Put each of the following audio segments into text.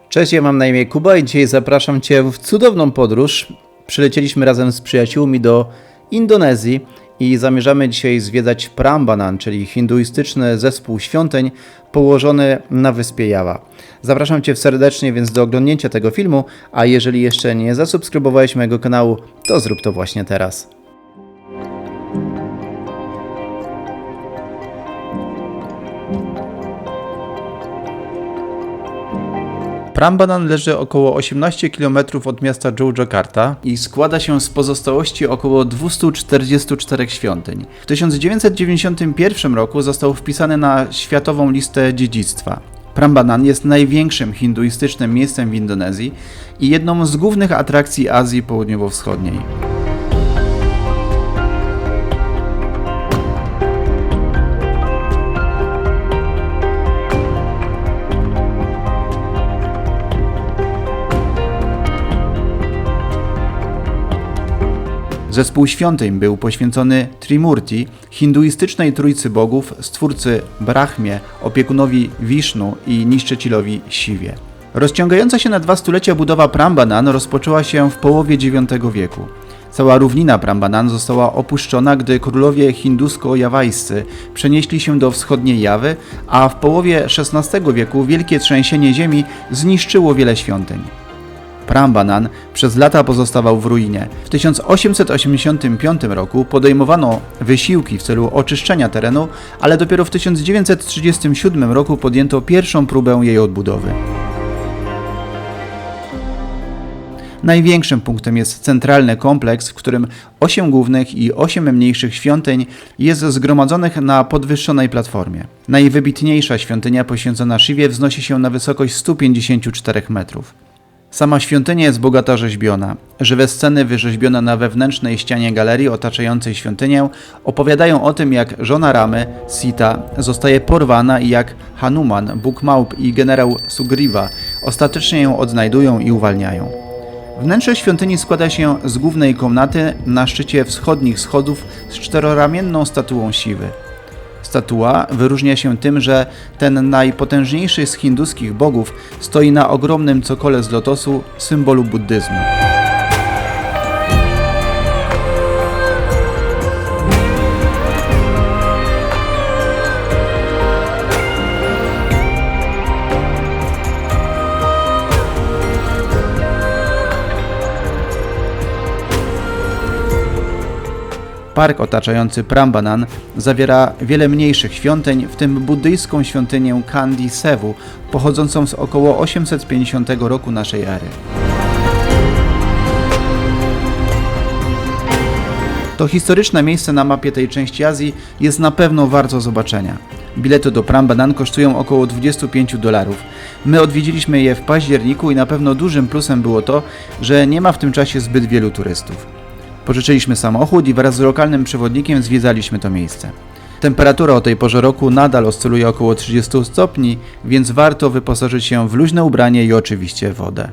Cześć, ja mam na imię Kuba i dzisiaj zapraszam Cię w cudowną podróż. Przylecieliśmy razem z przyjaciółmi do Indonezji i zamierzamy dzisiaj zwiedzać Prambanan, czyli hinduistyczny zespół świątyń położony na wyspie Jawa. Zapraszam Cię serdecznie więc do oglądnięcia tego filmu, a jeżeli jeszcze nie zasubskrybowałeś mojego kanału, to zrób to właśnie teraz. Prambanan leży około 18 km od miasta Yogyakarta i składa się z pozostałości około 244 świątyń. W 1991 roku został wpisany na Światową Listę Dziedzictwa. Prambanan jest największym hinduistycznym miejscem w Indonezji i jedną z głównych atrakcji Azji Południowo-Wschodniej. Zespół świątyń był poświęcony Trimurti, hinduistycznej trójcy bogów, stwórcy Brahmie, opiekunowi Wisznu i niszczycielowi Siwie. Rozciągająca się na 2 stulecia budowa Prambanan rozpoczęła się w połowie IX wieku. Cała równina Prambanan została opuszczona, gdy królowie hindusko-jawajscy przenieśli się do wschodniej Jawy, a w połowie XVI wieku wielkie trzęsienie ziemi zniszczyło wiele świątyń. Prambanan przez lata pozostawał w ruinie. W 1885 roku podejmowano wysiłki w celu oczyszczenia terenu, ale dopiero w 1937 roku podjęto pierwszą próbę jej odbudowy. Największym punktem jest centralny kompleks, w którym 8 głównych i 8 mniejszych świątyń jest zgromadzonych na podwyższonej platformie. Najwybitniejsza świątynia poświęcona Siwie wznosi się na wysokość 154 metrów. Sama świątynia jest bogato rzeźbiona. Żywe sceny wyrzeźbione na wewnętrznej ścianie galerii otaczającej świątynię opowiadają o tym, jak żona Ramy, Sita, zostaje porwana i jak Hanuman, Bóg Małp i generał Sugriva ostatecznie ją odnajdują i uwalniają. Wnętrze świątyni składa się z głównej komnaty na szczycie wschodnich schodów z 4-ramienną statuą Siwy. Statua wyróżnia się tym, że ten najpotężniejszy z hinduskich bogów stoi na ogromnym cokole z lotosu, symbolu buddyzmu. Park otaczający Prambanan zawiera wiele mniejszych świątyń, w tym buddyjską świątynię Candi Sewu, pochodzącą z około 850 roku naszej ery. To historyczne miejsce na mapie tej części Azji jest na pewno warto zobaczenia. Bilety do Prambanan kosztują około $25. My odwiedziliśmy je w październiku i na pewno dużym plusem było to, że nie ma w tym czasie zbyt wielu turystów. Pożyczyliśmy samochód i wraz z lokalnym przewodnikiem zwiedzaliśmy to miejsce. Temperatura o tej porze roku nadal oscyluje około 30 stopni, więc warto wyposażyć się w luźne ubranie i oczywiście wodę.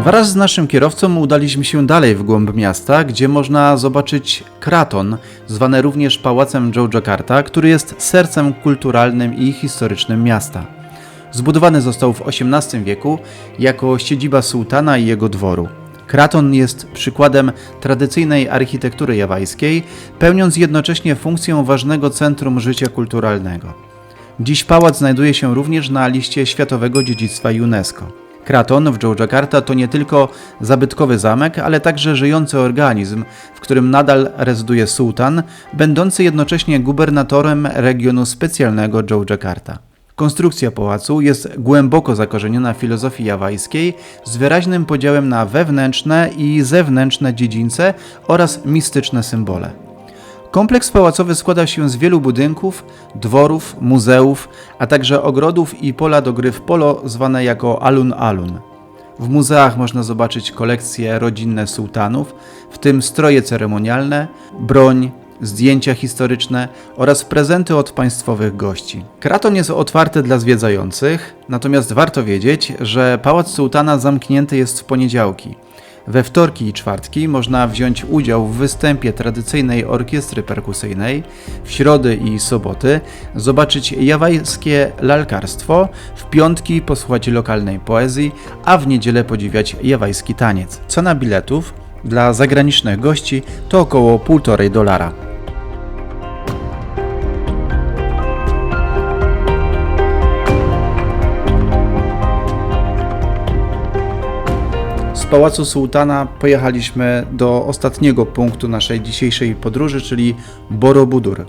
Wraz z naszym kierowcą udaliśmy się dalej w głąb miasta, gdzie można zobaczyć Kraton, zwany również Pałacem Yogyakarta, który jest sercem kulturalnym i historycznym miasta. Zbudowany został w XVIII wieku jako siedziba sułtana i jego dworu. Kraton jest przykładem tradycyjnej architektury jawajskiej, pełniąc jednocześnie funkcję ważnego centrum życia kulturalnego. Dziś pałac znajduje się również na liście Światowego Dziedzictwa UNESCO. Kraton w Yogyakarta to nie tylko zabytkowy zamek, ale także żyjący organizm, w którym nadal rezyduje sułtan, będący jednocześnie gubernatorem regionu specjalnego Yogyakarta. Konstrukcja pałacu jest głęboko zakorzeniona w filozofii jawajskiej z wyraźnym podziałem na wewnętrzne i zewnętrzne dziedzińce oraz mistyczne symbole. Kompleks pałacowy składa się z wielu budynków, dworów, muzeów, a także ogrodów i pola do gry w polo zwane jako alun-alun. W muzeach można zobaczyć kolekcje rodzinne sułtanów, w tym stroje ceremonialne, broń, zdjęcia historyczne oraz prezenty od państwowych gości. Kraton jest otwarty dla zwiedzających, natomiast warto wiedzieć, że pałac sułtana zamknięty jest w poniedziałki. We wtorki i czwartki można wziąć udział w występie tradycyjnej orkiestry perkusyjnej, w środy i soboty zobaczyć jawajskie lalkarstwo, w piątki posłuchać lokalnej poezji, a w niedzielę podziwiać jawajski taniec. Cena biletów dla zagranicznych gości to około $1,5. Z Pałacu Sułtana pojechaliśmy do ostatniego punktu naszej dzisiejszej podróży, czyli Borobudur.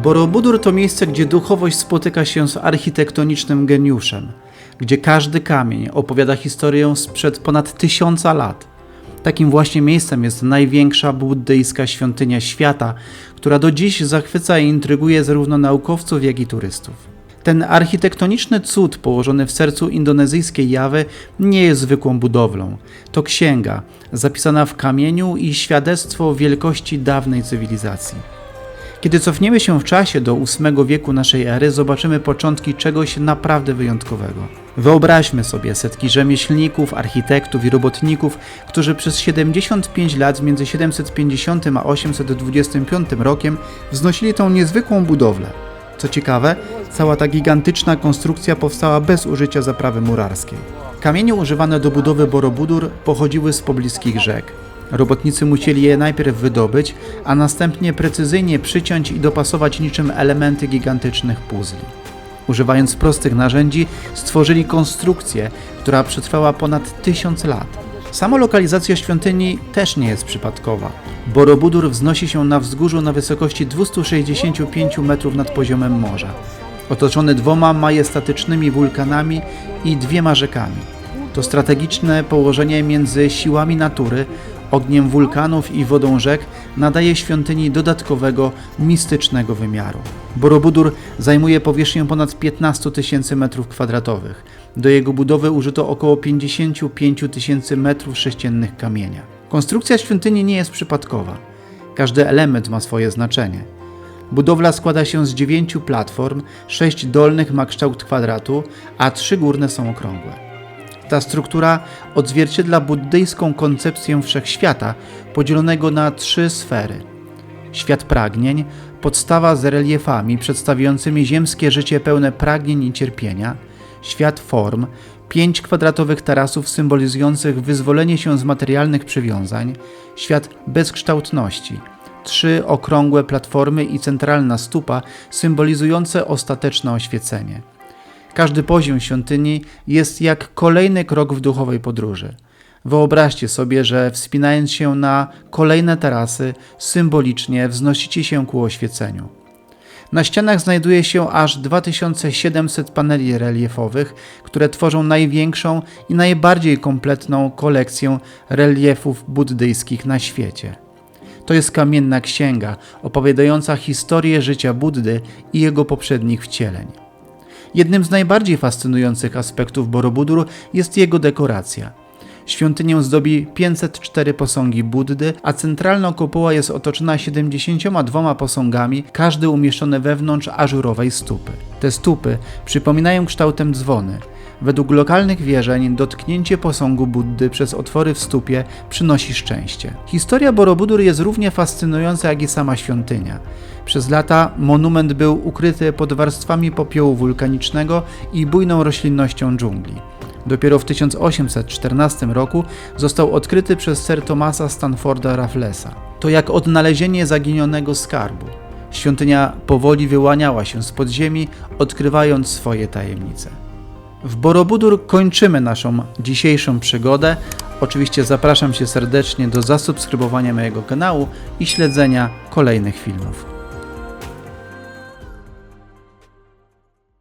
Borobudur to miejsce, gdzie duchowość spotyka się z architektonicznym geniuszem, gdzie każdy kamień opowiada historię sprzed ponad 1000 lat. Takim właśnie miejscem jest największa buddyjska świątynia świata, która do dziś zachwyca i intryguje zarówno naukowców, jak i turystów. Ten architektoniczny cud położony w sercu indonezyjskiej Jawy nie jest zwykłą budowlą. To księga, zapisana w kamieniu i świadectwo wielkości dawnej cywilizacji. Kiedy cofniemy się w czasie do VIII wieku naszej ery, zobaczymy początki czegoś naprawdę wyjątkowego. Wyobraźmy sobie setki rzemieślników, architektów i robotników, którzy przez 75 lat między 750 a 825 rokiem wznosili tą niezwykłą budowlę. Co ciekawe, cała ta gigantyczna konstrukcja powstała bez użycia zaprawy murarskiej. Kamienie używane do budowy Borobudur pochodziły z pobliskich rzek. Robotnicy musieli je najpierw wydobyć, a następnie precyzyjnie przyciąć i dopasować niczym elementy gigantycznych puzli. Używając prostych narzędzi stworzyli konstrukcję, która przetrwała ponad 1000 lat. Sama lokalizacja świątyni też nie jest przypadkowa. Borobudur wznosi się na wzgórzu na wysokości 265 metrów nad poziomem morza, otoczony 2 majestatycznymi wulkanami i 2 rzekami. To strategiczne położenie między siłami natury, ogniem wulkanów i wodą rzek nadaje świątyni dodatkowego, mistycznego wymiaru. Borobudur zajmuje powierzchnię ponad 15 000 m². Do jego budowy użyto około 55 000 m3 kamienia. Konstrukcja świątyni nie jest przypadkowa. Każdy element ma swoje znaczenie. Budowla składa się z 9 platform, 6 dolnych ma kształt kwadratu, a 3 górne są okrągłe. Ta struktura odzwierciedla buddyjską koncepcję wszechświata podzielonego na 3 sfery. Świat pragnień, podstawa z reliefami przedstawiającymi ziemskie życie pełne pragnień i cierpienia. Świat form, 5 kwadratowych tarasów symbolizujących wyzwolenie się z materialnych przywiązań. Świat bezkształtności, 3 okrągłe platformy i centralna stupa symbolizujące ostateczne oświecenie. Każdy poziom świątyni jest jak kolejny krok w duchowej podróży. Wyobraźcie sobie, że wspinając się na kolejne tarasy, symbolicznie wznosicie się ku oświeceniu. Na ścianach znajduje się aż 2700 paneli reliefowych, które tworzą największą i najbardziej kompletną kolekcję reliefów buddyjskich na świecie. To jest kamienna księga opowiadająca historię życia Buddy i jego poprzednich wcieleń. Jednym z najbardziej fascynujących aspektów Borobudur jest jego dekoracja. Świątynię zdobi 504 posągi Buddy, a centralna kopuła jest otoczona 72 posągami, każdy umieszczony wewnątrz ażurowej stupy. Te stupy przypominają kształtem dzwony. Według lokalnych wierzeń dotknięcie posągu Buddy przez otwory w stupie przynosi szczęście. Historia Borobudur jest równie fascynująca jak i sama świątynia. Przez lata monument był ukryty pod warstwami popiołu wulkanicznego i bujną roślinnością dżungli. Dopiero w 1814 roku został odkryty przez Sir Thomasa Stanforda Rafflesa. To jak odnalezienie zaginionego skarbu. Świątynia powoli wyłaniała się z podziemi, odkrywając swoje tajemnice. W Borobudur kończymy naszą dzisiejszą przygodę. Oczywiście zapraszam Cię serdecznie do zasubskrybowania mojego kanału i śledzenia kolejnych filmów.